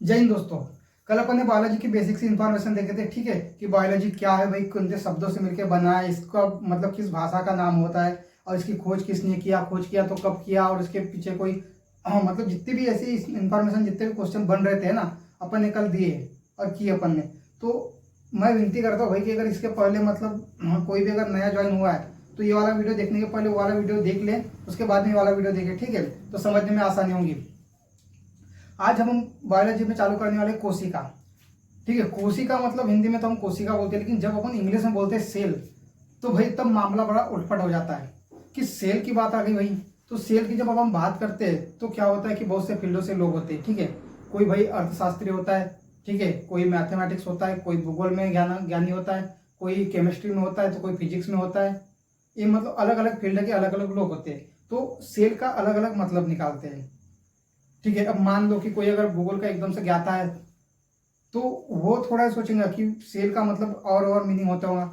जय हिंद दोस्तों। कल अपन ने बायोलॉजी की बेसिक सी इंफॉर्मेशन देखे थे, ठीक है, कि बायोलॉजी क्या है भाई, कौन से शब्दों से मिलकर बना है, इसका मतलब किस भाषा का नाम होता है और इसकी खोज किसने किया, खोज किया तो कब किया और इसके पीछे कोई मतलब जितनी भी ऐसी इंफॉर्मेशन, जितने भी क्वेश्चन बन रहे थे ना, अपन ने कल दिए और किए अपन ने। तो मैं विनती करता हूँ भाई कि अगर इसके पहले मतलब कोई भी अगर नया ज्वाइन हुआ है तो ये वाला वीडियो देखने के पहले वो वाला वीडियो देख लें, उसके बाद में ये वाला वीडियो देखें, ठीक है, तो समझने में आसानी होगी। आज हम बायोलॉजी में चालू करने वाले कोशिका, ठीक है। कोशिका मतलब हिंदी में तो हम कोशिका बोलते हैं, लेकिन जब अपन इंग्लिश में बोलते हैं सेल, तो भाई तब मामला बड़ा उटपट हो जाता है कि सेल की बात आ गई भाई। तो सेल की जब अब हम बात करते हैं तो क्या होता है कि बहुत से फील्डों से लोग होते हैं, ठीक है। कोई भाई अर्थशास्त्री होता है, ठीक है, कोई मैथमेटिक्स होता है, कोई भूगोल में ज्ञानी होता है, कोई केमिस्ट्री में होता है, तो कोई फिजिक्स में होता है। ये मतलब अलग अलग फील्ड के अलग अलग लोग होते हैं, तो सेल का अलग अलग मतलब निकालते हैं, ठीक है। अब मान लो कि कोई अगर भूगोल का एकदम से ज्ञाता है तो वो थोड़ा सोचेंगे कि सेल का मतलब और मीनिंग होता होगा।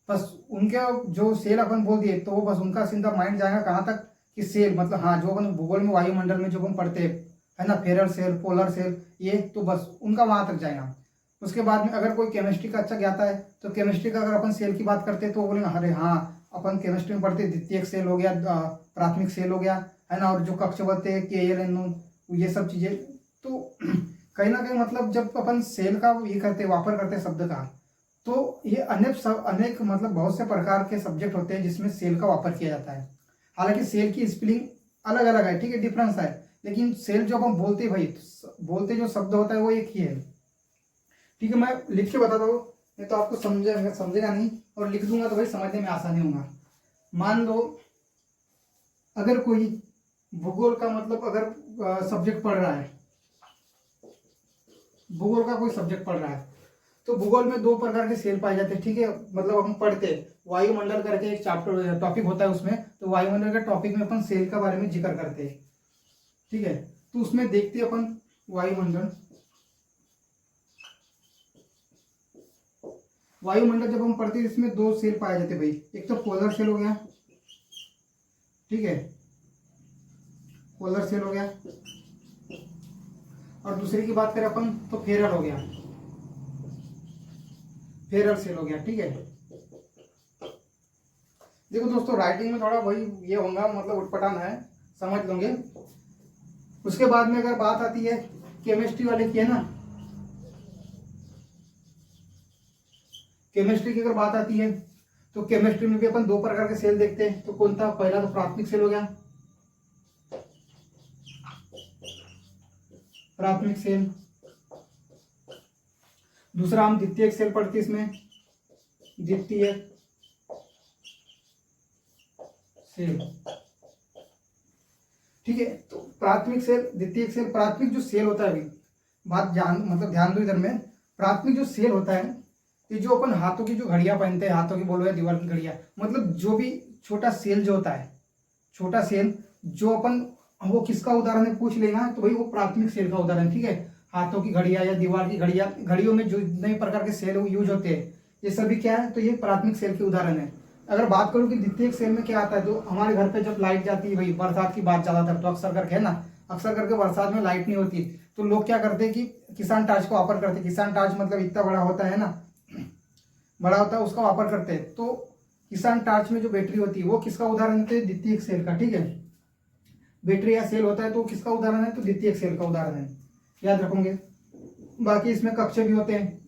बस उनके जो सेल अपन बोल दिए तो वो बस उनका सीधा माइंड जाएगा कहाँ तक कि सेल मतलब, हाँ, जो अपन भूगोल में वायुमंडल में जो हम पढ़ते हैं, है ना, फेरर सेल, पोलर सेल, ये तो बस उनका वहां तक जाएगा। उसके बाद में अगर कोई केमिस्ट्री का अच्छा ज्ञाता है तो केमिस्ट्री का अगर अपन सेल की बात करते हैं तो वो बोलेंगे अरे हाँ, अपन केमिस्ट्री में पढ़ते द्वितीयक सेल हो गया, प्राथमिक सेल हो गया, है ना, और जो कक्ष बनते हैं के एल एन, ये सब चीजें। तो कहीं ना कहीं मतलब जब अपन सेल का ये करते वापर करते शब्द का, तो ये अनेक मतलब बहुत से प्रकार के सब्जेक्ट होते हैं जिसमें सेल का वापर किया जाता है। हालांकि सेल की स्पेलिंग अलग अलग है, ठीक है, डिफरेंस है, लेकिन सेल जो हम बोलते हैं भाई, बोलते जो शब्द होता है वो एक ही है, ठीक है। मैं लिख के बताता हूँ, नहीं तो आपको समझेगा नहीं, और लिख दूंगा तो भाई समझने में आसानी होगा। मान लो अगर कोई भूगोल का मतलब अगर सब्जेक्ट पढ़ रहा है, भूगोल का कोई सब्जेक्ट पढ़ रहा है, तो भूगोल में दो प्रकार के सेल पाए जाते हैं, ठीक है। मतलब हम पढ़ते हैं वायुमंडल करके एक चैप्टर टॉपिक होता है उसमें, तो वायुमंडल के टॉपिक में अपन सेल के बारे में जिक्र करते हैं, ठीक है। तो उसमें देखते हैं अपन वायुमंडल, वायुमंडल जब हम पढ़ते हैं इसमें दो सेल पाए जाते हैं भाई, एक तो पोलर सेल हो गया, ठीक है, पोलर सेल हो गया, और दूसरी की बात करें अपन तो फेरल हो गया, फेरल सेल हो गया, ठीक है। देखो दोस्तों, राइटिंग में थोड़ा वही ये होगा, मतलब उटपटान है, समझ लोगे। उसके बाद में अगर बात आती है केमिस्ट्री वाले की, है ना, केमिस्ट्री की अगर बात आती है तो केमिस्ट्री में भी अपन दो प्रकार के सेल देखते हैं। तो कौन था, पहला तो प्राथमिक सेल हो गया, प्राथमिक सेल। दूसरा हम द्वितीयक सेल पढ़ते हैं इसमें, द्वितीय सेल, ठीक है। तो प्राथमिक सेल, द्वितीयक सेल, प्राथमिक जो सेल होता है अभी बात ध्यान दो इधर में। प्राथमिक जो सेल होता है, ये जो अपन हाथों की जो घड़ियां पहनते हैं, हाथों की बोलो या दीवार की घड़ियां, मतलब जो भी छोटा सेल जो होता है, छोटा सेल जो अपन, वो किसका उदाहरण है पूछ लेगा तो भाई वो प्राथमिक सेल का उदाहरण, ठीक है। हाथों की घड़ियां या दीवार की घड़ियां, घड़ियों में जो नए प्रकार के सेल यूज होते हैं, ये सभी क्या है, तो ये प्राथमिक सेल के उदाहरण है। अगर बात करूं कि द्वितीयक सेल में क्या आता है, तो हमारे घर पे जब लाइट जाती है भाई, बरसात की बात ज्यादातर तो अक्सर करके, है ना, अक्सर करके बरसात में लाइट नहीं होती, तो लोग क्या करते हैं कि किसान टार्च का वापर करते हैं। किसान टार्च मतलब इतना बड़ा होता है ना, बड़ा होता है, उसका वापर करते हैं। तो किसान टार्च में जो बैटरी होती है वो किसका उदाहरण है, द्वितीयक सेल का, ठीक है। बैटरी या सेल होता है तो किसका उदाहरण है, तो द्वितीयक सेल का उदाहरण है, याद रखोगे। बाकी इसमें कक्ष भी होते हैं,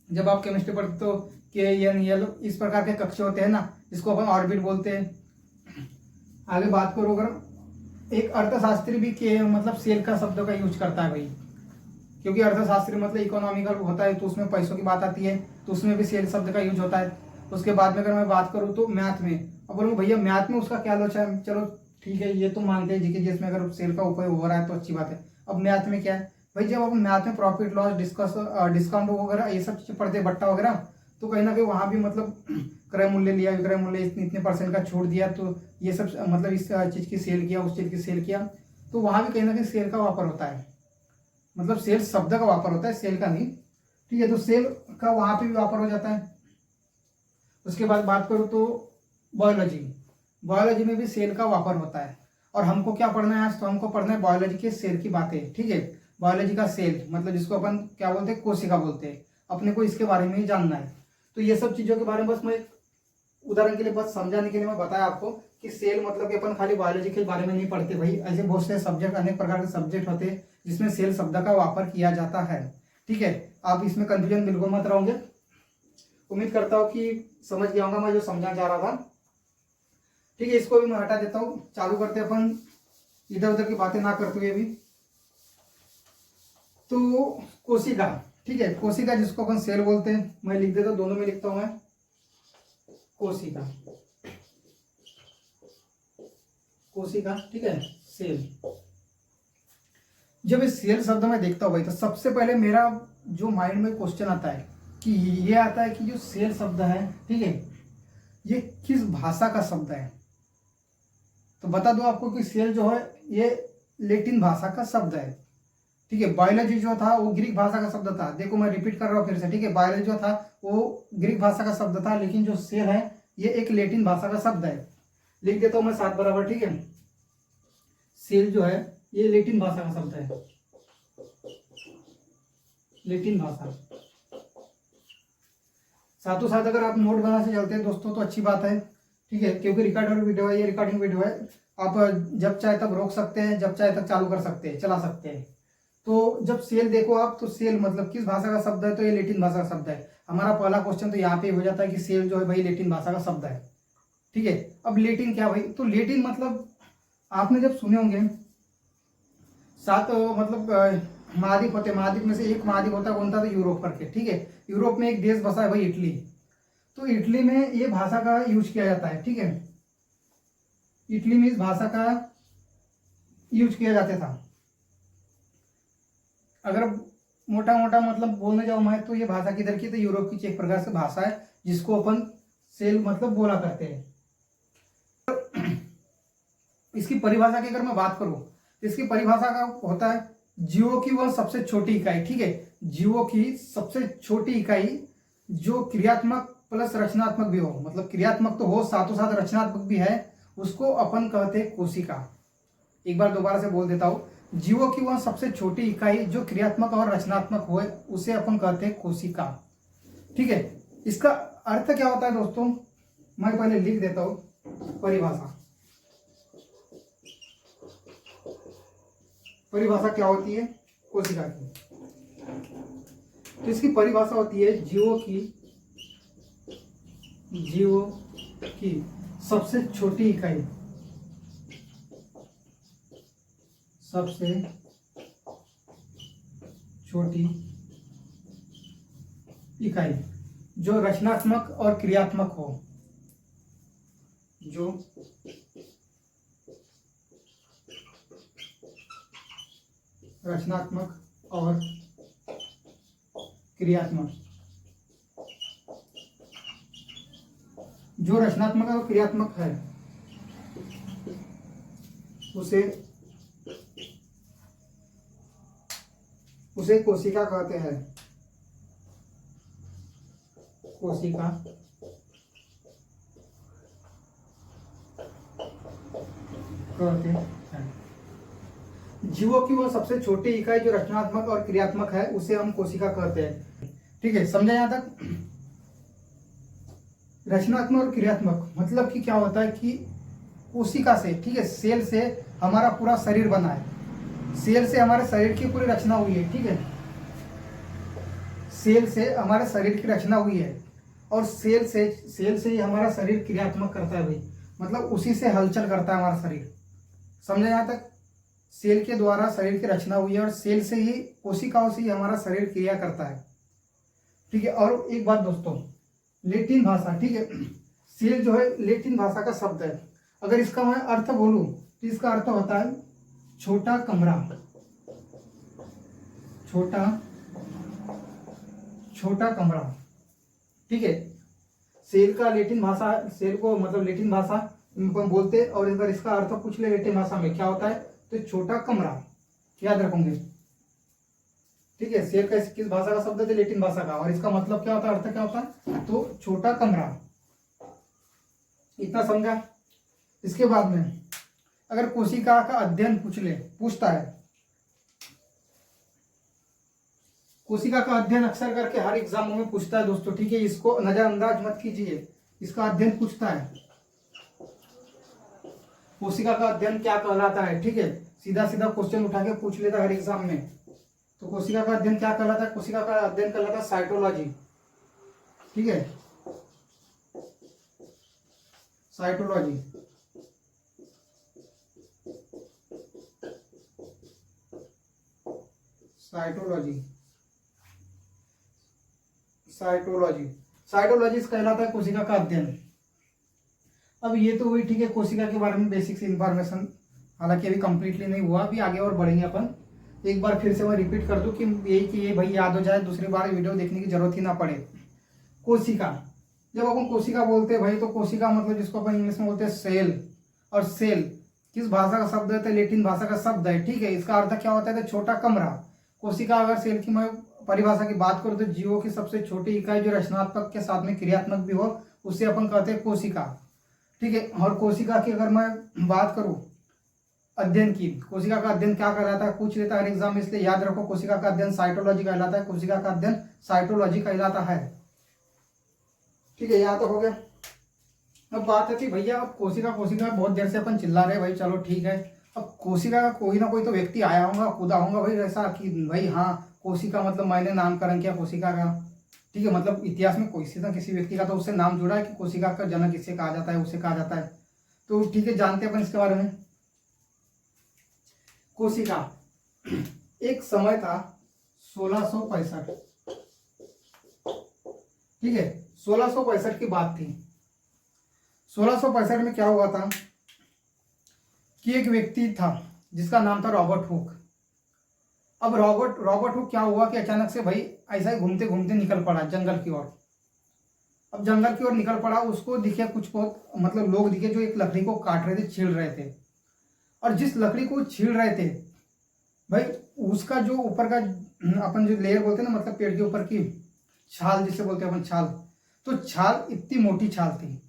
जब आप केमिस्ट्री पढ़ते तो के एन एल इस प्रकार के कक्ष होते हैं ना, जिसको अपन ऑर्बिट बोलते हैं। आगे बात करो, अगर एक अर्थशास्त्री भी के मतलब सेल का शब्द का यूज करता है भाई, क्योंकि अर्थशास्त्री मतलब इकोनॉमिकल होता है, तो उसमें पैसों की बात आती है, तो उसमें भी सेल शब्द का यूज होता है। उसके बाद में अगर मैं बात करूँ तो मैथ में, अब बोलूँ भैया मैथ में उसका क्या लोचा है, चलो ठीक है, ये तो मानते हैं जी कि जिसमें अगर सेल का उपयोग हो रहा है तो अच्छी बात है। अब मैथ में क्या है भाई, जब अपन मैथ में प्रॉफिट लॉस डिस्काउंट वगैरह ये सब चीजें पढ़ते हैं, बट्टा वगैरह, तो कहीं ना कहीं वहां भी मतलब क्रय मूल्य लिया, विक्रय मूल्य इतने इतने परसेंट का छूट दिया, तो ये सब मतलब इस चीज की सेल किया, उस चीज की सेल किया, तो वहां भी कहीं ना कहीं सेल का वापर होता है। मतलब सेल शब्द का वापर होता है, सेल का नहीं, ठीक है। तो सेल का वहां पे भी वापर हो जाता है। उसके बाद बात करूं तो बायोलॉजी, बायोलॉजी में भी सेल का वापर होता है। और हमको क्या पढ़ना है आज, तो हमको पढ़ना है बायोलॉजी के सेल की बातें, ठीक है। बायोलॉजी का सेल मतलब जिसको अपन क्या बोलते हैं, कोशिका बोलते हैं, अपने को इसके बारे में ही जानना है। तो ये सब चीज़ों के बारे में बस मैं उदाहरण के लिए बस समझाने के लिए मैं बताया आपको कि सेल मतलब कि अपन खाली बायोलॉजी के बारे में नहीं पढ़ते भाई, ऐसे बहुत से सब्जेक्ट, अनेक प्रकार के सब्जेक्ट होते हैं जिसमें सेल शब्द का वापर किया जाता है। ठीक है, आप इसमें कंफ्यूजन बिल्कुल मत रहोगे। उम्मीद करता हूँ कि समझ गया होगा मैं जो समझाना चाह रहा था। ठीक है, इसको भी मैं हटा देता हूँ, चालू करते अपन इधर उधर की बातें ना करते हुए भी। तो कोशिका, ठीक है, कोशिका जिसको अपन सेल बोलते हैं, मैं लिख देता हूँ, दोनों में लिखता हूँ मैं, कोशिका, कोशिका, ठीक है, सेल। जब इस सेल शब्द में देखता हूँ भाई तो सबसे पहले मेरा जो माइंड में क्वेश्चन आता है कि ये आता है कि जो सेल शब्द है, ठीक है, ये किस भाषा का शब्द है। तो बता दो आपको कि सेल जो है ये लैटिन भाषा का शब्द है। ठीक है, बायोलॉजी जो था वो ग्रीक भाषा का शब्द था। देखो मैं रिपीट कर रहा हूँ फिर से, ठीक है, बायोलॉजी जो था वो ग्रीक भाषा का शब्द था, लेकिन जो सेल है ये एक लैटिन भाषा का शब्द है। लिख देता हूँ मैं साथ बराबर, ठीक है, सेल जो है ये लैटिन भाषा का शब्द है, लैटिन भाषा। साथों साथ अगर आप नोट बना से चलते हैं दोस्तों तो अच्छी बात है, ठीक है, क्योंकि रिकॉर्डेड वीडियो है, ये रिकॉर्डिंग वीडियो है, आप जब चाहे तब रोक सकते हैं, जब चाहे तब चालू कर सकते हैं, चला सकते हैं। तो जब सेल देखो आप, तो सेल मतलब किस भाषा का शब्द है, तो ये लैटिन भाषा का शब्द है। हमारा पहला क्वेश्चन तो यहाँ पे हो जाता है कि सेल जो है भाई लैटिन भाषा का शब्द है। ठीक है, अब लैटिन क्या भाई, तो लैटिन मतलब आपने जब सुने होंगे 7 मतलब महाद्वीप होते हैं, महाद्वीप में से एक महाद्वीप होता है कौन था, तो यूरोप करके। ठीक है, यूरोप में एक देश बसा है भाई इटली, तो इटली में ये भाषा का यूज किया जाता है। ठीक है, इटली में इस भाषा का यूज किया जाता था। अगर मोटा मोटा मतलब बोलने जाऊँ मैं तो ये भाषा किधर की, तो यूरोप की एक प्रकार से भाषा है जिसको अपन सेल मतलब बोला करते हैं। इसकी परिभाषा की अगर मैं बात करूं तो इसकी परिभाषा का होता है जीवों की वह सबसे छोटी इकाई। ठीक है, जीवों की सबसे छोटी इकाई जो क्रियात्मक प्लस रचनात्मक भी हो, मतलब क्रियात्मक तो हो साथों साथ रचनात्मक भी है, उसको अपन कहते हैं कोशिका। एक बार दोबारा से बोल देता हूं, जीवों की वह सबसे छोटी इकाई जो क्रियात्मक और रचनात्मक हो उसे अपन कहते हैं कोशिका। ठीक है, इसका अर्थ क्या होता है दोस्तों, मैं पहले लिख देता हूं परिभाषा। परिभाषा क्या होती है कोशिका की, तो इसकी परिभाषा होती है जीवों की सबसे छोटी इकाई, सबसे छोटी इकाई जो रचनात्मक और क्रियात्मक हो, जो रचनात्मक और क्रियात्मक, जो रचनात्मक और क्रियात्मक है उसे कोशिका कहते हैं, कोशिका कहते हैं। जीवों की वो सबसे छोटी इकाई जो रचनात्मक और क्रियात्मक है उसे हम कोशिका कहते हैं। ठीक है, समझा यहां तक। रचनात्मक और क्रियात्मक मतलब कि क्या होता है कि कोशिका से, ठीक है, सेल से हमारा पूरा शरीर बना है, सेल से हमारे शरीर की पूरी रचना हुई है। ठीक है, सेल से हमारे शरीर की रचना हुई है और सेल से ही हमारा शरीर क्रियात्मक करता है भाई, मतलब उसी से हलचल करता है हमारा शरीर। समझा यहाँ तक, सेल के द्वारा शरीर की रचना हुई है और सेल से ही, कोशिकाओं से ही हमारा शरीर क्रिया करता है। ठीक है, और एक बात दोस्तों, लैटिन भाषा, ठीक है, सेल जो है लैटिन भाषा का शब्द है। अगर इसका मैं अर्थ बोलूं तो इसका अर्थ होता है छोटा कमरा, छोटा कमरा। ठीक है, सेल का लैटिन भाषा, सेल को मतलब लैटिन भाषा बोलते, और अगर इसका अर्थ पूछ ले लैटिन भाषा में क्या होता है तो छोटा कमरा, याद रखोगे। ठीक है, सेल का किस भाषा का शब्द है, लैटिन भाषा का, और इसका मतलब क्या होता है, अर्थ क्या होता है, तो छोटा कमरा। इतना समझा। इसके बाद में अगर कोशिका का अध्ययन पूछता है कोशिका का अध्ययन अक्सर करके हर एग्जामों में पूछता है दोस्तों, ठीक है, इसको नजरअंदाज मत कीजिए, इसका अध्ययन पूछता है। कोशिका का अध्ययन क्या कहलाता है, ठीक है, सीधा सीधा क्वेश्चन उठा के पूछ लेता है हर एग्जाम में। तो कोशिका का अध्ययन क्या कहलाता है, कोशिका का अध्ययन कहलाता है साइटोलॉजी, ठीक है, साइटोलॉजी। साइटोलॉजी साइटोलॉजी साइटोलॉजी कहलाता है कोशिका का अध्ययन। अब ये तो हुई, ठीक है, कोशिका के बारे में बेसिक्स इंफॉर्मेशन, हालांकि अभी कंप्लीटली नहीं हुआ, अभी आगे और बढ़ेंगे अपन। एक बार फिर से मैं रिपीट कर दूं कि यही कि ये भाई याद हो जाए, दूसरी बार वीडियो देखने की जरूरत ही ना पड़े। कोशिका, जब अपन कोशिका बोलते हैं भाई, तो कोशिका मतलब जिसको अपन इंग्लिश में बोलते हैं सेल, और सेल किस भाषा का शब्द है, तो लैटिन भाषा का शब्द है, ठीक है। इसका अर्थ क्या होता है, तो छोटा कमरा। कोशिका, अगर सेल की मैं परिभाषा की बात करूं तो जीवों की सबसे छोटी इकाई जो रचनात्मक के साथ में क्रियात्मक भी हो, उसे अपन कहते हैं कोशिका, ठीक है। और कोशिका की अगर मैं बात करूं अध्ययन की, कोशिका का अध्ययन क्या कहलाता है, पूछ लेता है हर एग्जाम में, इसलिए याद रखो कोशिका का अध्ययन साइटोलॉजी कहलाता है, कोशिका का अध्ययन साइटोलॉजी कहलाता है, ठीक है, यहाँ तो हो गया। अब बात है कि भैया अब कोशिका कोशिका बहुत देर से अपन चिल्ला रहे भाई, चलो ठीक है, अब कोशिका का कोई ना कोई तो व्यक्ति आया होगा, खुदा होगा भाई ऐसा कि भाई हाँ कोशिका मतलब मैंने नामकरण किया कोशिका का, ठीक है, मतलब इतिहास में किसी ना किसी व्यक्ति का तो उससे नाम जुड़ा है कि कोशिका का जनक इसे कहा जाता है, उसे कहा जाता है। तो ठीक है, जानते हैं अपन इसके बारे में। कोशिका एक समय था 1665, ठीक है, 1665 की बात थी। 1665 में क्या हुआ था कि एक व्यक्ति था जिसका नाम था रॉबर्ट हुक। अब रॉबर्ट हुक क्या हुआ कि अचानक से भाई ऐसा ही घूमते घूमते निकल पड़ा जंगल की ओर। अब जंगल की ओर निकल पड़ा, उसको दिखे कुछ बहुत मतलब लोग दिखे जो एक लकड़ी को काट रहे थे, छील रहे थे। और जिस लकड़ी को छील रहे थे भाई, उसका जो ऊपर का अपन जो लेयर बोलते हैं ना, मतलब पेड़ के ऊपर की छाल जिसे बोलते हैं अपन छाल, तो छाल इतनी मोटी छाल थी।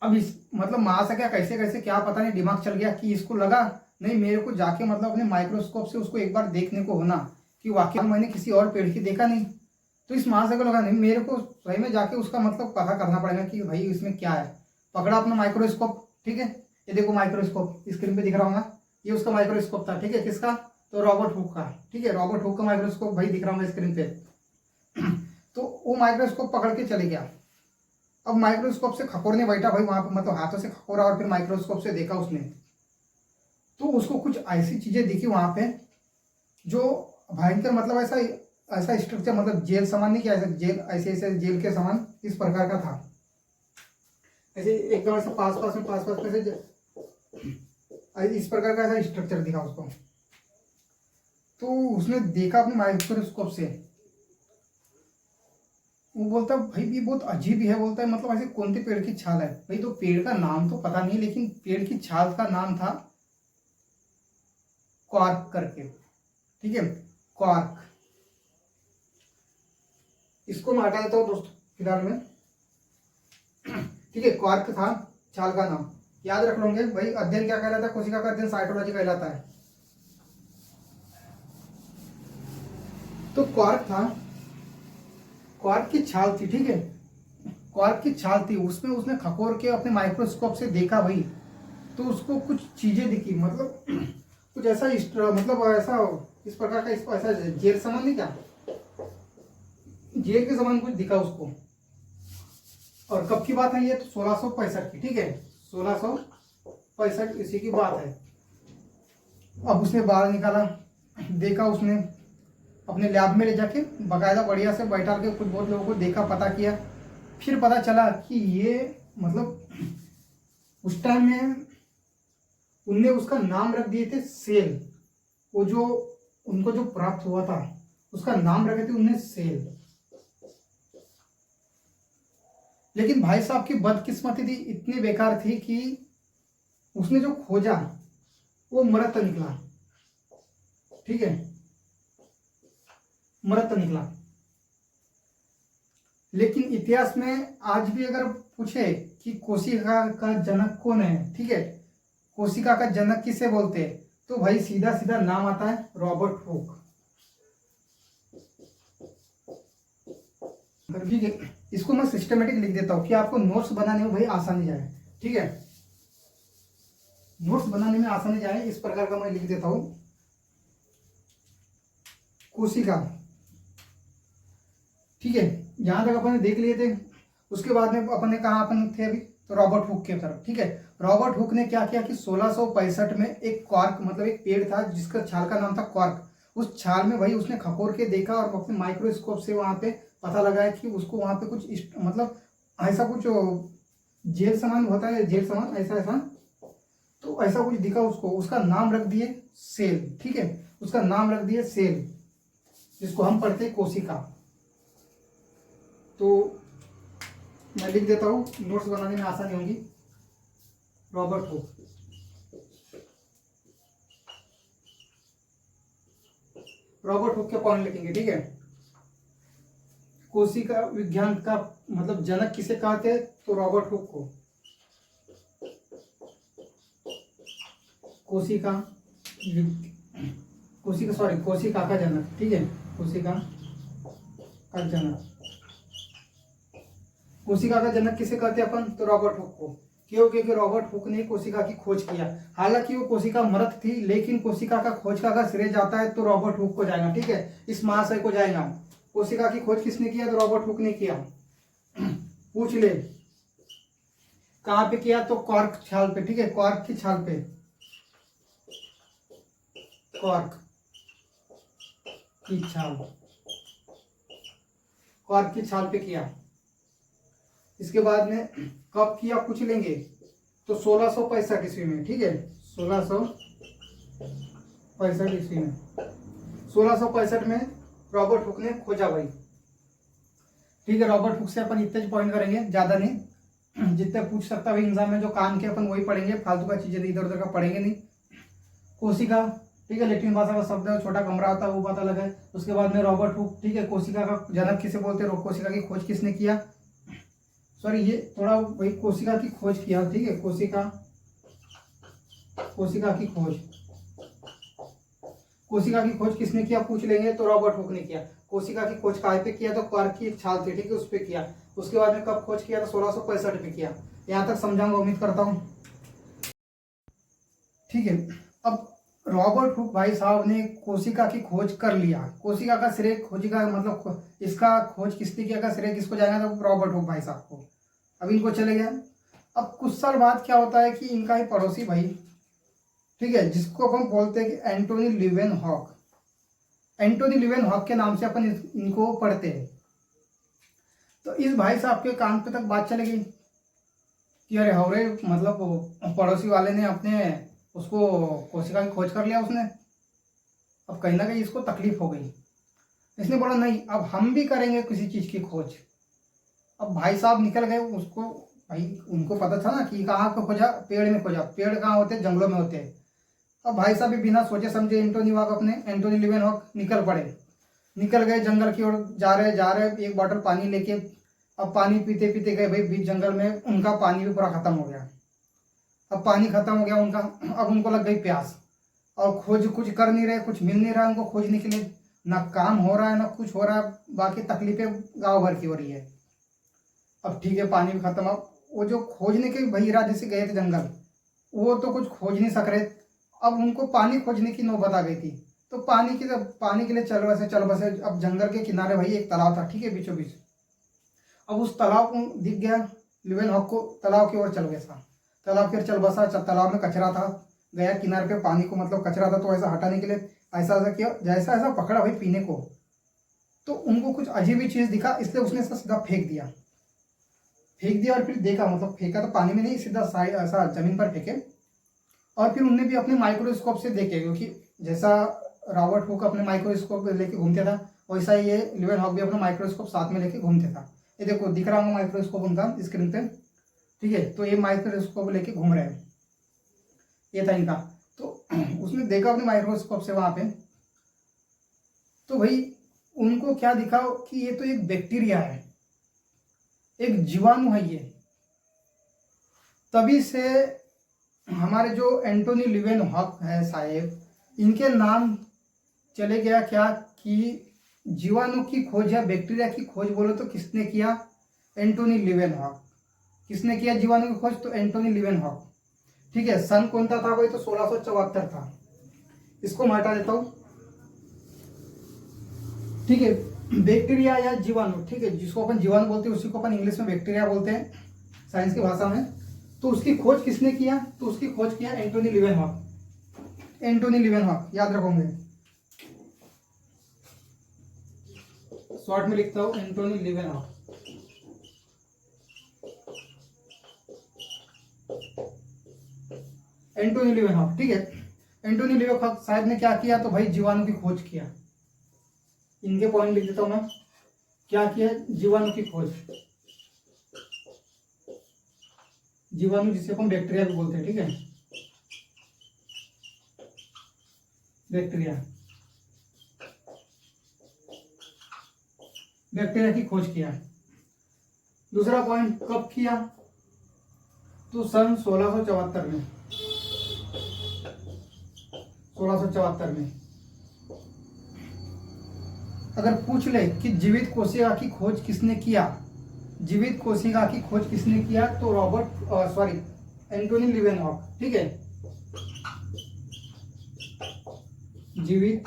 अब इस मतलब मार सका कैसे कैसे क्या पता नहीं, दिमाग चल गया कि इसको लगा नहीं मेरे को जाके मतलब अपने माइक्रोस्कोप से उसको एक बार देखने को होना कि वाकई मैंने किसी और पेड़ की देखा नहीं। तो इस महाशय को लगा नहीं मेरे को सही में जाके उसका मतलब पता करना पड़ेगा कि भाई इसमें क्या है। पकड़ा अपना माइक्रोस्कोप, ठीक है, ये देखो माइक्रोस्कोप स्क्रीन पे दिख रहा होगा, ये उसका माइक्रोस्कोप था, ठीक है, किसका, तो रॉबर्ट हुक का, ठीक है, रॉबर्ट हुक का माइक्रोस्कोप भाई दिख रहा होगा स्क्रीन पे। तो वो माइक्रोस्कोप पकड़ के चले गया। अब माइक्रोस्कोप से खकोरने बैठा भाई वहां पर, मतलब हाथों से खकोरा और फिर माइक्रोस्कोप से देखा उसने, तो उसको कुछ ऐसी चीजें दिखी वहां पे जो भयंकर, मतलब ऐसा ऐसा स्ट्रक्चर, मतलब जेल समान नहीं, क्या ऐसा जेल, ऐसे ऐसे जेल के समान इस प्रकार का था, ऐसे एकदम ऐसा पास पास में इस प्रकार का ऐसा स्ट्रक्चर दिखा उसको। तो उसने देखा अपने माइक्रोस्कोप से, वो बोलता भाई ये बहुत अजीब है, बोलता है मतलब ऐसे कौन से पेड़ की छाल है भाई, तो पेड़ का नाम तो पता नहीं, लेकिन पेड़ की छाल का नाम था क्वार्क करके, ठीक है, क्वार्क। इसको मैं हटा देता हूं दोस्तों फिलहाल में, ठीक है, क्वार्क था छाल का नाम, याद रख लोगे भाई। अध्ययन क्या कहलाता है, कोशिका का अध्ययन साइटोलॉजी कहलाता है। तो क्वार्क था, क्वार्क की छाल थी, ठीक है, क्वार्क की छाल थी, उसमें उसने खकोर के अपने माइक्रोस्कोप से देखा भाई, तो उसको कुछ चीजें दिखी, मतलब कुछ ऐसा मतलब ऐसा इस प्रकार का, इसको ऐसा जेल समान नहीं, क्या जेल के समान कुछ दिखा उसको। और कब की बात है ये, तो 1665 की, ठीक है, 1665 इसी की बात है। अब उसने बाहर निकाला, देखा उसने अपने लैब में ले जाके बाकायदा बढ़िया से बैठा के कुछ बहुत लोगों को देखा, पता किया, फिर पता चला कि ये मतलब उस टाइम में उनने उसका नाम रख दिए थे सेल, वो जो उनको जो प्राप्त हुआ था उसका नाम रखे थे उनने सेल। लेकिन भाई साहब की बदकिस्मती थी, इतनी बेकार थी कि उसने जो खोजा वो मृत निकला, ठीक है, मृत निकला। लेकिन इतिहास में आज भी अगर पूछे कि कोशिका का जनक कौन है, ठीक है, कोशिका का जनक किसे बोलते हैं, तो भाई सीधा सीधा नाम आता है रॉबर्ट हुक। ठीक है, इसको मैं सिस्टमेटिक लिख देता हूँ कि आपको नोट्स बनाने में भाई आसानी जाए। ठीक है, नोट्स बनाने में आसानी जाए इस प्रकार का मैं लिख देता हूँ। कोशिका, ठीक है, यहाँ तक अपन ने देख लिए थे। उसके बाद में अपन ने कहा अपन थे अभी तो रॉबर्ट हुक के तरफ। ठीक है, रॉबर्ट हुक ने क्या किया कि 1665 में एक कॉर्क मतलब एक पेड़ था जिसका छाल का नाम था कॉर्क। उस छाल में भाई उसने खकोर के देखा और अपने माइक्रोस्कोप से वहां पे पता लगाया कि उसको वहां पे कुछ मतलब ऐसा कुछ जेल सामान होता है, जेल सामान ऐसा ऐसा, तो ऐसा कुछ दिखा उसको। उसका नाम रख दिए सेल। ठीक है, उसका नाम रख दिए सेल, जिसको हम पढ़ते हैं कोशिका। तो मैं लिख देता हूँ, नोट्स बनाने में आसानी होगी। रॉबर्ट हुक, रॉबर्ट हुक के पॉइंट लिखेंगे। ठीक है, कोशिका विज्ञान का मतलब जनक किसे कहते हैं तो रॉबर्ट हुक को। कोशिका कोशिका का जनक। ठीक है, कोशिका का जनक, कोशिका का जनक किसे कहते हैं अपन तो रॉबर्ट हुक को। क्योंकि रॉबर्ट हुक ने कोशिका की खोज किया। हालांकि वो कोशिका मृत थी, लेकिन कोशिका का खोज का अगर श्रेय जाता है तो रॉबर्ट हुक को जाएगा। ठीक है, इस महाशय को जाएगा। कोशिका की खोज किसने किया तो रॉबर्ट हुक ने किया। पूछ ले कहां पे किया तो कॉर्क छाल पे। ठीक है, कॉर्क की छाल पे, कॉर्क की छाल, कॉर्क की छाल पे किया। इसके बाद में कब किया पूछ लेंगे तो 1665 ईस्वी में। ठीक है, 1665 ईस्वी में, 1665 में रॉबर्ट हुक ने खोजा भाई। ठीक है, रॉबर्ट हुक से अपन इतने पॉइंट करेंगे, ज्यादा नहीं। जितने पूछ सकता भाई एग्जाम में जो काम के अपन वही पढ़ेंगे, फालतू का चीजें इधर उधर का पढ़ेंगे नहीं। कोशिका, ठीक है, लैटिन भाषा का शब्द है, छोटा कमरा होता है, वो पता लगा है। उसके बाद में रॉबर्ट हुक, ठीक है, कोशिका का जनक किसे बोलते हैं, कोशिका की खोज किसने किया, सॉरी ये थोड़ा वही कोशिका की खोज किया। ठीक है, कोशिका की खोज, कोशिका की खोज किसने किया पूछ लेंगे तो रॉबर्ट हुक ने किया। कोशिका की खोज कहाँ पे किया तो कॉर्क की एक छाल थी। ठीक है, उस पर किया। उसके बाद में कब खोज किया तो 1665 में किया। यहाँ तक समझाऊंगा उम्मीद करता हूँ। ठीक है, अब रॉबर्ट हुक भाई साहब ने कोशिका की खोज कर लिया। कोशिका का श्रेय, खोजिका मतलब इसका खोज किसने किया का श्रेय किसको जाएगा तो रॉबर्ट हुक भाई साहब को। अब इनको चले गया। अब कुछ साल बाद क्या होता है कि इनका ही पड़ोसी भाई, ठीक है, जिसको अपन बोलते हैं कि एंटोनी लीवेनहॉक, एंटोनी लीवेनहॉक के नाम से अपन इनको पढ़ते हैं। तो इस भाई साहब के कान पे तक बात चले गई कि अरे हवरे मतलब पड़ोसी वाले ने अपने उसको कोशिका की खोज कर लिया उसने। अब कहीं ना कहीं इसको तकलीफ हो गई। इसने बोला नहीं, अब हम भी करेंगे किसी चीज की खोज। अब भाई साहब निकल गए। उसको भाई उनको पता था ना कि कहाँ को खोजा, पेड़ में खोजा। पेड़ कहाँ होते हैं, जंगलों में होते हैं। अब भाई साहब भी बिना सोचे समझे एंटोनी लीवेनहॉक निकल पड़े। निकल गए जंगल की ओर, जा रहे एक बॉटल पानी लेके। अब पानी पीते पीते गए भाई बीच जंगल में, उनका पानी भी पूरा खत्म हो गया। अब पानी खत्म हो गया उनका, अब उनको लग गई प्यास। और खोज कुछ कर नहीं रहे, कुछ मिल नहीं रहा उनको खोजने के लिए। ना काम हो रहा है ना कुछ हो रहा है, बाकी तकलीफें गाँव भर की हो रही है। अब ठीक है, पानी भी खत्म। अब वो जो खोजने के भाई इरादे से गए थे जंगल, वो तो कुछ खोज नहीं सक रहे। अब उनको पानी खोजने की नौबत आ गई थी। तो पानी के लिए चल बसे। अब जंगल के किनारे भाई एक तालाब था, ठीक है, बीचों बीच। अब उस तालाब को दिख गया लीवेनहॉक को, तालाब की ओर चल गया। तालाब की ओर चल बसा। तालाब में कचरा था, गया किनारे पे, पानी को मतलब कचरा था तो ऐसा हटाने के लिए ऐसा ऐसा किया, जैसा ऐसा पकड़ा भाई पीने को। तो उनको कुछ अजीब ही चीज दिखा, इसलिए उसने सीधा फेंक दिया। और फिर देखा, मतलब फेंका तो पानी में नहीं, सीधा ऐसा जमीन पर फेंके। और फिर उनने भी अपने माइक्रोस्कोप से देखे, क्योंकि जैसा रॉबर्ट हुक अपने माइक्रोस्कोप लेके घूमते था, वैसा ये लीवेनहॉक भी अपना माइक्रोस्कोप साथ में लेके घूमते था। ये देखो दिख रहा होगा माइक्रोस्कोप उनका स्क्रीन पे। ठीक है, तो ये माइक्रोस्कोप लेके घूम रहे हैं, ये था इनका। तो उसने देखा अपने माइक्रोस्कोप से वहां पे, तो भाई उनको क्या दिखा कि ये तो एक बैक्टीरिया है, एक जीवाणु है ये। तभी से हमारे जो एंटोनी लीवेनहॉक है साहेब, इनके नाम चले गया क्या कि जीवाणु की खोज या बैक्टीरिया की खोज बोलो तो किसने किया? एंटोनी लीवेनहॉक। किसने किया जीवाणु की खोज? तो एंटोनी लीवेनहॉक। ठीक है, सन कौन सा था भाई? तो 1674 था। इसको मैं हटा देता हूं। ठीक है, बैक्टीरिया या जीवाणु, ठीक है, जिसको अपन जीवाणु बोलते हैं उसी को अपन इंग्लिश में बैक्टीरिया बोलते हैं साइंस की भाषा में। तो उसकी खोज किसने किया? तो उसकी खोज किया एंटोनी लीवेनहॉक। एंटोनी लीवेनहॉक याद रखोगे, शॉर्ट में लिखता हूं एंटोनी लीवेनहॉक। एंटोनी लीवेनहॉक, ठीक है। एंटोनी लीवेनहॉक शायद ने क्या किया? तो भाई जीवाणु की खोज किया। इनके पॉइंट लिख देता हूं मैं। क्या किया? जीवाणु की खोज। जीवाणु जिसे अपन बैक्टीरिया भी बोलते हैं, ठीक है, बैक्टीरिया। बैक्टीरिया की खोज किया। दूसरा पॉइंट कब किया? तो सन 1674 में। 1674 में। अगर पूछ ले कि जीवित कोशिका की खोज किसने किया, जीवित कोशिका की खोज किसने किया? तो एंटोनी लीवेनहॉक, ठीक है। जीवित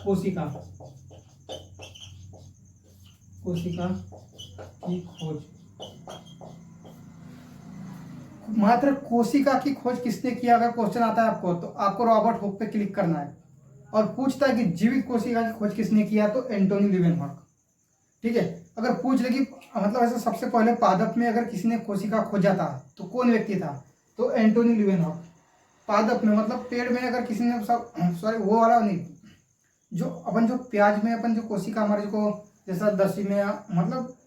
कोशिका कोशिका की खोज, मात्र कोशिका की खोज किसने किया? अगर क्वेश्चन आता है आपको तो आपको रॉबर्ट हुक पे क्लिक करना है और पूछता है कि जीवित कोशिका की खोज किसने किया? तो एंटोनी लीवेनहॉक, ठीक है। अगर पूछ ले कि मतलब ऐसे सबसे पहले पादप में अगर किसी ने कोशिका खोजा था तो कौन व्यक्ति था? तो एंटोनी लीवेनहॉक। पादप में मतलब पेड़ में अगर किसी ने सब वो वाला नहीं, जो प्याज में अपन जो कोशिका हमारे को जैसा 10वीं में मतलब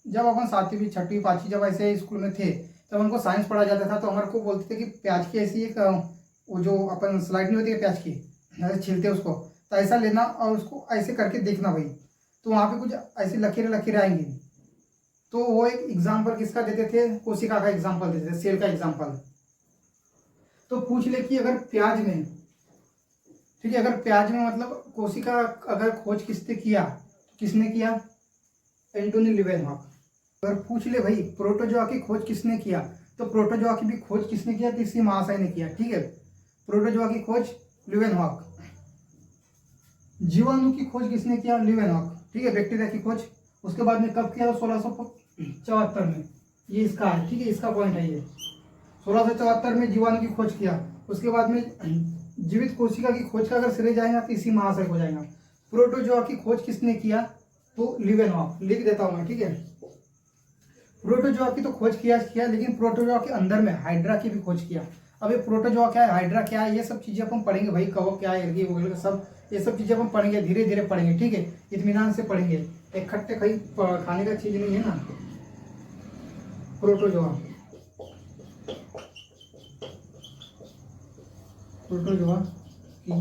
जब अपन 7वीं 6वीं 5वीं जब ऐसे स्कूल में थे तब उनको साइंस पढ़ा जाता था तो हमारे को बोलते थे कि प्याज की ऐसी एक वो जो अपन स्लाइड नहीं होती है प्याज की, ऐसे छीलते उसको, तो ऐसा लेना और उसको ऐसे करके देखना भाई, तो वहाँ पे कुछ ऐसी लकीरें लकीरें आएंगी। तो वो एक एग्जाम्पल किसका देते थे? कोशिका का एग्जाम्पल देते थे, सेल का एग्जाम्पल। तो पूछ ले कि अगर प्याज में, ठीक है, अगर प्याज में मतलब कोशिका अगर खोज किसने किया, किसने किया? एंटोनी लीवेनहॉक। अगर पूछ ले भाई प्रोटोजोआ की खोज किसने किया, तो प्रोटोजोआ की भी खोज किसने किया? किसी महाशय ने किया, ठीक है। प्रोटोजोआ की खोज लीवेनहॉक। जीवाणु की खोज किसने किया? लीवेनहॉक, ठीक है। बैक्टीरिया की खोज उसके बाद में कब किया? 1674 में। ये इसका है, ठीक है, इसका पॉइंट है ये। 1674 में जीवाणु की खोज किया। उसके बाद में जीवित कोशिका की खोज का अगर श्रेय जाएगा तो इसी महाशय को जाएगा। प्रोटोजोआ की खोज किसने किया? तो लीवेनहॉक। लिख देता हूं मैं, ठीक है। प्रोटोजोआ की तो खोज किया लेकिन प्रोटोजोआ के अंदर में हाइड्रा की भी खोज किया। अब ये प्रोटोजोआ क्या है, हाइड्रा क्या है, ये सब चीजें अपन पढ़ेंगे भाई, कवक क्या है, एल्गी वगैरह सब, ये सब चीजें अपन पढ़ेंगे, धीरे धीरे पढ़ेंगे, ठीक है, इत्मीनान से पढ़ेंगे, इकट्ठे कहीं खाने का चीज नहीं है ना। प्रोटोजोआ, प्रोटोजोआ की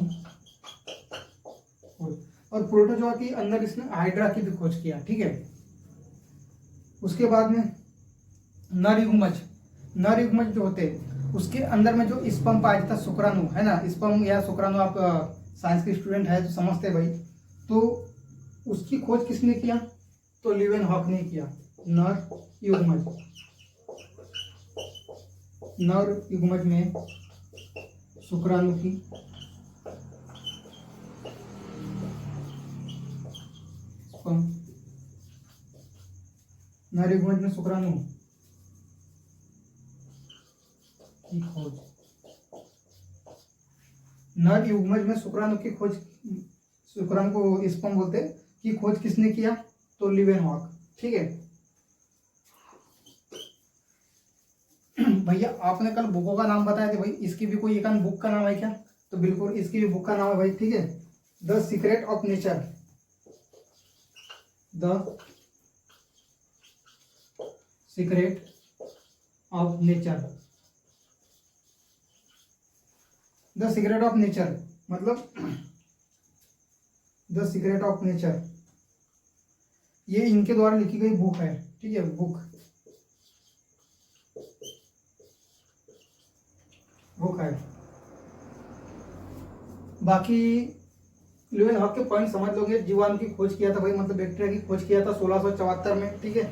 खोज, और प्रोटोजोआ की अंदर इसने हाइड्रा की भी खोज किया, ठीक है। उसके बाद में नर युग्मज जो होते हैं उसके अंदर में जो स्पर्म पाया जाता है, शुक्राणु है ना, स्पर्म या शुक्राणु, आप साइंस के स्टूडेंट है तो समझते हैं भाई। तो उसकी खोज किसने किया? तो लीवेनहॉक ने किया। नर युग्मज में शुक्राणु की नर युग्मज में शुक्राणु की खोज, नर युग्मज में शुक्राणु की खोज, शुक्राणु को स्पर्म बोलते हैं, की खोज किसने किया? तो लीवेनहॉक, ठीक है। भैया आपने कल बुकों का नाम बताया था भाई, इसकी भी कोई एक बुक का नाम है क्या? तो बिल्कुल इसकी भी बुक का नाम है भाई, ठीक है, the secret of nature. The secret of nature. The secret of nature मतलब द सीक्रेट ऑफ नेचर, ये इनके द्वारा लिखी गई बुक है, ठीक है, बुक है। बाकी ल्यूवेनहॉक के पॉइंट समझ लोगे। जीवाणु की खोज किया था भाई, मतलब बैक्टीरिया की खोज किया था 1674 में, ठीक है।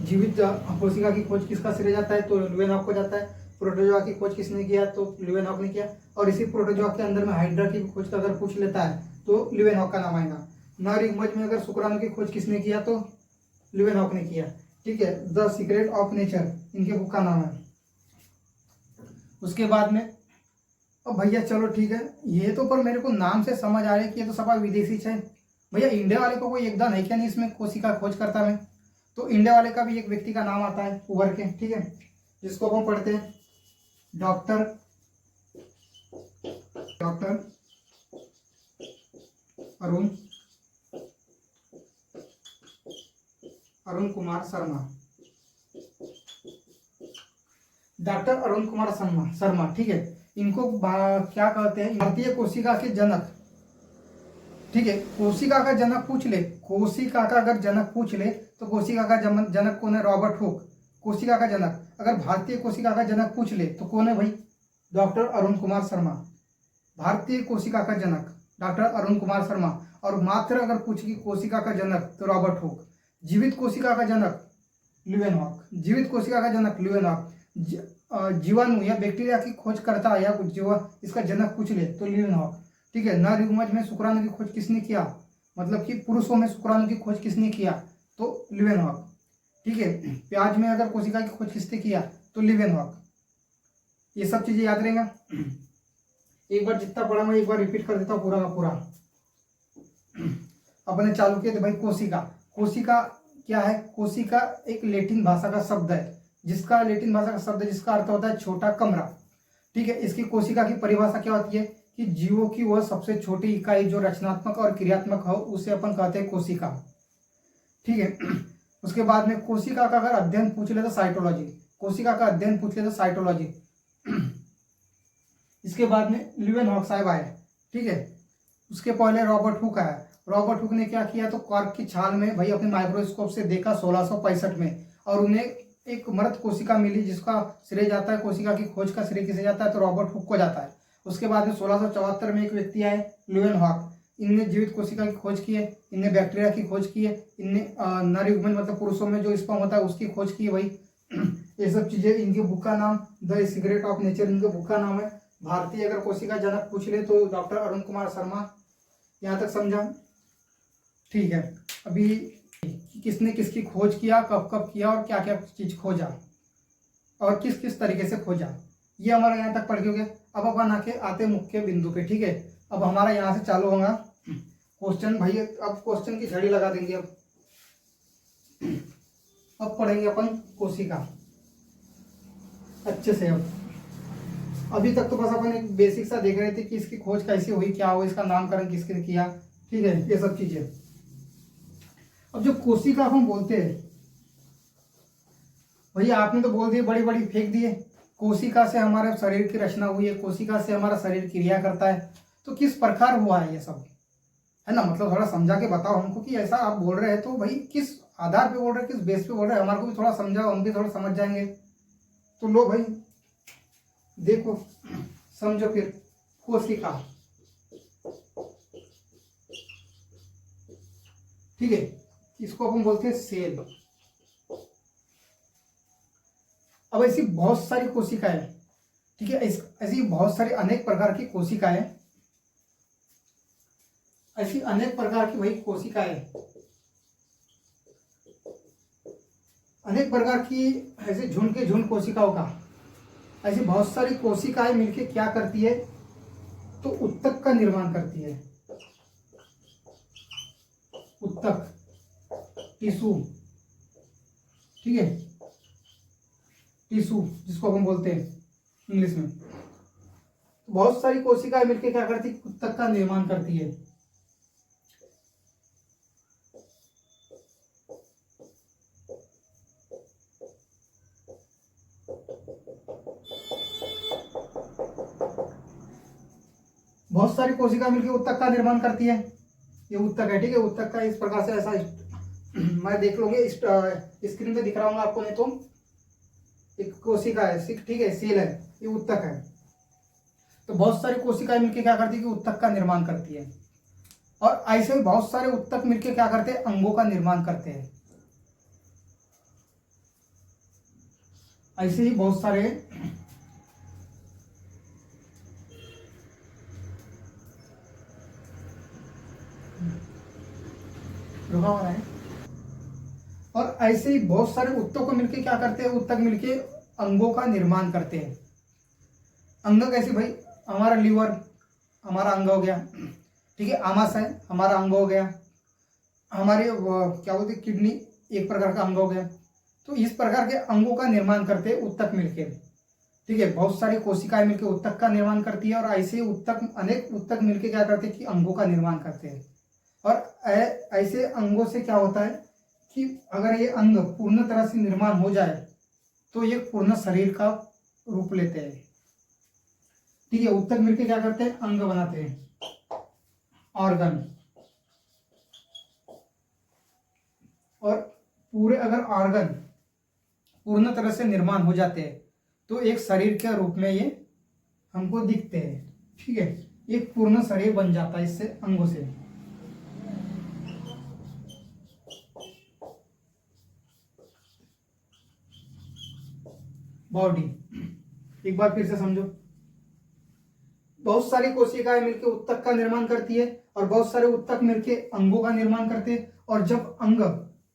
जीवित कोशिका की खोज किसका सिरे जाता है, तो ल्यूवेनहॉक को जाता है। प्रोटोजोआ की खोज किसने किया, तो ल्यूवेनहॉक ने किया। और इसी प्रोटोजोआ के अंदर में हाइड्रा की खोज का अगर पूछ लेता है तो ल्यूवेनहॉक का नाम आएगा। नर युग्मज में अगर शुक्राणु की खोज किसने किया, तो ल्यूवेनहॉक ने किया, ठीक है। द सीक्रेट ऑफ नेचर इनके बुक का नाम है। उसके बाद में अब भैया चलो ठीक है, ये तो पर मेरे को नाम से समझ आ रहा है कि ये तो सब विदेशी है भैया। इंडिया वाले को कोई योगदान है क्या नहीं इसमें, कोशिका खोज करता में? तो इंडिया वाले का भी एक व्यक्ति का नाम आता है उभर के, ठीक है, जिसको हम पढ़ते हैं डॉक्टर अरुण कुमार शर्मा। डॉक्टर अरुण कुमार शर्मा, ठीक है। इनको क्या कहते हैं, भारतीय कोशिका के जनक, ठीक है। कोशिका का जनक पूछ ले, कोशिका का अगर जनक पूछ ले तो कोशिका का जनक कौन है, रॉबर्ट हुक। कोशिका का जनक, अगर भारतीय कोशिका का जनक पूछ ले तो कौन है भाई, डॉक्टर अरुण कुमार शर्मा। भारतीय कोशिका का जनक डॉक्टर अरुण कुमार शर्मा। और मात्र अगर पूछ की कोशिका का जनक तो रॉबर्ट हुक। जीवित कोशिका का जनक ल्यूवेनहॉक, जीवित कोशिका का जनक ल्यूवेनहॉक। जीवाणु या बैक्टीरिया की खोज करता है या इसका जनक पूछ ले तो ल्यूवेनहॉक, ठीक है। नर युग्मज में शुक्राणु की खोज किसने किया, मतलब कि पुरुषों में शुक्राणु की खोज किसने किया, तो ल्यूवेनहॉक, ठीक है। प्याज में अगर कोशिका की खोज किसने किया, तो ल्यूवेनहॉक। ये सब चीजें याद रहेगा। एक बार जितना पढ़ा मैं एक बार रिपीट कर देता हूँ पूरा का पूरा। अपने चालू किए थे भाई कोशिका। कोशिका क्या है, कोशिका एक लैटिन भाषा का शब्द है, जिसका लैटिन भाषा का शब्द है जिसका अर्थ होता है छोटा कमरा, ठीक है। इसकी कोशिका की परिभाषा क्या होती है कि जीवों की वह सबसे छोटी इकाई जो रचनात्मक और क्रियात्मक हो उसे अपन कहते हैं कोशिका, ठीक है। उसके बाद में कोशिका का अगर अध्ययन पूछ ले तो साइटोलॉजी, कोशिका का अध्ययन पूछ ले तो साइटोलॉजी। इसके बाद में ल्यूवेनहॉक साहब आए, ठीक है। उसके पहले रॉबर्ट हुक आया। रॉबर्ट हुक ने क्या किया, तो कॉर्क की छाल में भाई अपने माइक्रोस्कोप से देखा 1665 में, और उन्हें एक मृत कोशिका मिली जिसका श्रेय जाता है, कोशिका की खोज का श्रेय किसे जाता है, तो रॉबर्ट हुक को जाता है। उसके बाद में 1674 में एक व्यक्ति आए ल्यूवेनहॉक। इनने जीवित कोशिका की खोज की है, इनने बैक्टीरिया की खोज की है, इनने नर युग्मन मतलब पुरुषों में जो स्पर्म होता है उसकी खोज की है भाई। ये सब चीजें इनके बुक का नाम द सीक्रेट ऑफ नेचर इनके बुक का नाम है। भारतीय अगर कोशिका जनक पूछ ले तो डॉक्टर अरुण कुमार शर्मा। यहाँ तक समझा, ठीक है। अभी किसने किसकी खोज किया, कब कब किया और क्या क्या चीज खोजा और किस किस तरीके से खोजा, ये हमारा यहाँ तक पढ़ के हो गया। अब अपन आते मुख्य बिंदु पे, ठीक है। अब हमारा यहाँ से चालू होगा क्वेश्चन भाई। अब क्वेश्चन की झड़ी लगा देंगे। अब पढ़ेंगे अपन कोशिका अच्छे से। अब अभी तक तो बस अपन एक बेसिक सा देख रहे थे कि इसकी खोज कैसे हुई, क्या हुआ, इसका नामकरण किसने किया, ठीक है, ये सब चीजें। अब जो कोशिका हम बोलते हैं भैया, आपने तो बोल दिए, बड़ी बड़ी फेंक दिए, कोशिका से हमारे शरीर की रचना हुई है, कोशिका से हमारा शरीर क्रिया करता है। तो किस प्रकार हुआ है ये सब, है ना, मतलब थोड़ा समझा के बताओ हमको कि ऐसा आप बोल रहे हैं तो भाई किस आधार पे बोल रहे हैं, किस बेस पे बोल रहे हैं, हमारे को भी थोड़ा समझाओ, हम भी थोड़ा समझ जाएंगे। तो लो भाई देखो, समझो फिर। कोशिका, ठीक है, इसको अपन बोलते हैं सेल। अब ऐसी बहुत सारी कोशिकाएं, ठीक है, ऐसी बहुत सारी अनेक प्रकार की कोशिकाएं, ऐसी अनेक प्रकार की भाई कोशिकाएं, अनेक प्रकार की ऐसे झुंड के झुंड कोशिकाओं का, ऐसी बहुत सारी कोशिकाएं मिलके क्या करती है, तो उत्तक का निर्माण करती है। उत्तक, टिश्यू, ठीक है, टिश्यू जिसको हम बोलते हैं इंग्लिश में। तो बहुत सारी कोशिकाएं मिलकर क्या करती है, उत्तक का निर्माण करती है। बहुत सारी कोशिका मिलकर उत्तक का निर्माण करती है। ये उत्तक है, ठीक है। उत्तक का इस प्रकार से ऐसा मैं देख लूंगी, स्क्रीन पे दिख रहा हूँ आपको, नहीं तो एक कोशिका है, ठीक है, सेल है, ये उत्तक है। तो बहुत सारी कोशिकाएं मिलकर क्या करती है कि उत्तक का निर्माण करती है। और ऐसे ही बहुत सारे ऊतक मिलकर क्या करते हैं, अंगों का निर्माण करते हैं। ऐसे ही बहुत सारे रुका हुआ है। और ऐसे ही बहुत सारे ऊतक को मिलके क्या करते हैं, ऊतक मिलके अंगों का निर्माण करते हैं। अंग कैसे भाई, हमारा लीवर हमारा अंग हो गया, ठीक है, आमाशय हमारा अंग हो गया, हमारे क्या बोलते किडनी एक प्रकार का अंग हो गया। तो इस प्रकार के अंगों का निर्माण करते हैं ऊतक मिलके, ठीक है। बहुत सारी कोशिकाएं मिलकर ऊतक का निर्माण करती है और ऐसे ऊतक अनेक ऊतक मिलकर क्या करते हैं कि अंगों का निर्माण करते हैं। और ऐसे अंगों से क्या होता है कि अगर ये अंग पूर्ण तरह से निर्माण हो जाए तो ये पूर्ण शरीर का रूप लेते हैं, ठीक है। ऊतक मिलकर क्या करते हैं, अंग बनाते हैं, ऑर्गन। और पूरे अगर ऑर्गन पूर्ण तरह से निर्माण हो जाते हैं तो एक शरीर के रूप में ये हमको दिखते हैं, ठीक है। एक पूर्ण शरीर बन जाता है इससे, अंगों से। बॉडी एक बार फिर से समझो, बहुत सारी कोशिकाएं मिलकर ऊतक का निर्माण करती है और बहुत सारे ऊतक मिलकर अंगों का निर्माण करते हैं। और जब अंग,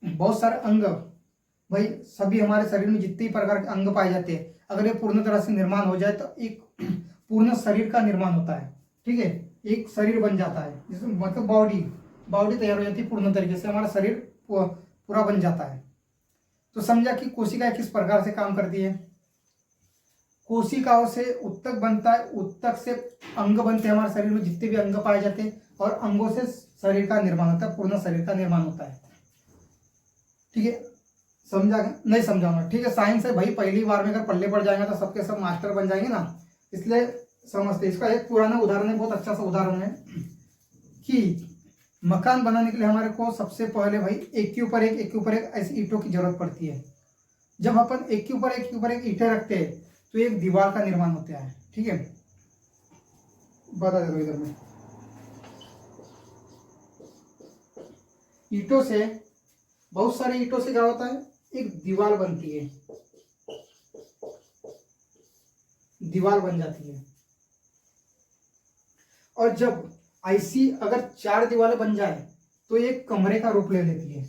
बहुत सारे अंग भाई, सभी हमारे शरीर में जितने प्रकार के अंग पाए जाते हैं, अगर ये पूर्ण तरह से निर्माण हो जाए तो एक पूर्ण शरीर का निर्माण होता है, ठीक है। एक शरीर बन जाता है, जिसमें मतलब बॉडी तैयार हो जाती है, पूर्ण तरीके से हमारा शरीर पूरा बन जाता है। तो समझा कि कोशिकाएं किस प्रकार से काम करती है। कोशिकाओं से ऊतक बनता है, ऊतक से अंग बनते हैं, हमारे शरीर में जितने भी अंग पाए जाते हैं, और अंगों से शरीर का निर्माण होता है, पूर्ण शरीर का निर्माण होता है, ठीक है। समझा नहीं समझाऊंगा, ठीक है। साइंस है भाई, पहली बार में अगर पल्ले पड़ जाएंगे तो सबके सब मास्टर बन जाएंगे ना, इसलिए समझते। इसका एक पुराना उदाहरण है, बहुत अच्छा सा उदाहरण है कि मकान बनाने के लिए हमारे को सबसे पहले भाई एक के ऊपर एक ऐसी ईंटों की जरूरत पड़ती है। जब अपन एक के ऊपर एक ईंटें रखते हैं तो एक दीवार का निर्माण होता है, ठीक है। बता दो इधर में, ईंटों से, बहुत सारे ईंटों से क्या होता है, एक दीवार बनती है, दीवार बन जाती है। और जब ऐसी अगर 4 दीवारें बन जाए तो एक कमरे का रूप ले लेती है।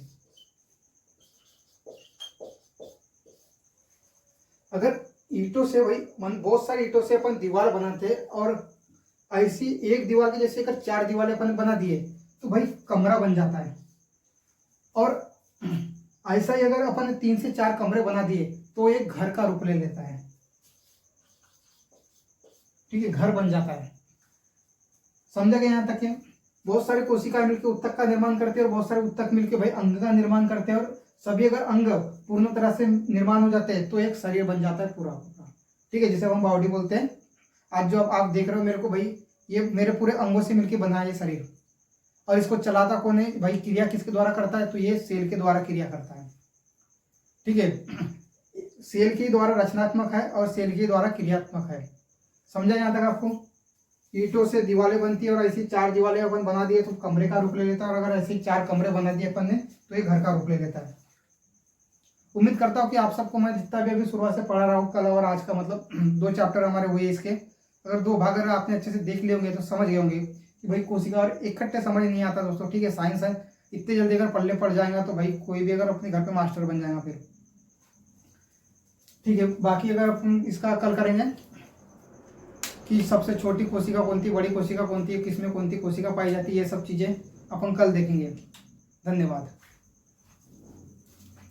अगर ईंटों से भाई बहुत सारी ईंटों से अपन दीवार बनाते हैं और ऐसी एक दीवार की जैसे अगर 4 दीवारें अपन बना दिए तो भाई कमरा बन जाता है। और ऐसा ही अगर अपन 3 से 4 कमरे बना दिए तो एक घर का रूप ले लेता है, ठीक है, घर बन जाता है। समझा गया यहाँ तक है। बहुत सारे कोशिकाएं मिलकर ऊतक का निर्माण करते हैं और बहुत सारे ऊतक मिलकर भाई अंग का निर्माण करते हैं, और सभी अगर अंग पूर्ण तरह से निर्माण हो जाते हैं तो एक शरीर बन जाता है पूरा, ठीक है, जिसे हम बॉडी बोलते हैं। आज जो आप देख रहे हो मेरे को भाई, ये मेरे पूरे अंगों से मिलकर बना है ये शरीर। और इसको चलाता कौन है भाई, क्रिया किसके द्वारा करता है, तो ये सेल के द्वारा क्रिया करता है, ठीक है। सेल के द्वारा रचनात्मक है और सेल के द्वारा क्रियात्मक है। समझा यहाँ तक आपको। ईंटों से दीवारें बनती है और ऐसी 4 दीवारें अपन बना दिए तो कमरे का रूप ले लेता है, और अगर ऐसे 4 कमरे बना दिए अपन ने तो ये घर का रूप ले लेता है। उम्मीद करता हूँ कि आप सबको मैं जितना भी अभी शुरुआत से पढ़ा रहा हूँ, कल और आज का मतलब 2 चैप्टर हमारे हुए इसके, अगर 2 भाग अगर आपने अच्छे से देख लिए होंगे तो समझ गए होंगे कि भाई कोशिका, और इकट्ठे समझ नहीं आता दोस्तों, ठीक है। साइंस है, इतने जल्दी अगर पल्ले पड़ जाएगा तो भाई कोई भी अगर अपने घर पे मास्टर बन जाएगा फिर, ठीक है। बाकी अगर अपन इसका कल करेंगे कि सबसे छोटी कोशिका कौन थी, बड़ी कोशिका कौन थी, किसमें कौन सी कोशिका पाई जाती है, ये सब चीज़ें अपन कल देखेंगे। धन्यवाद।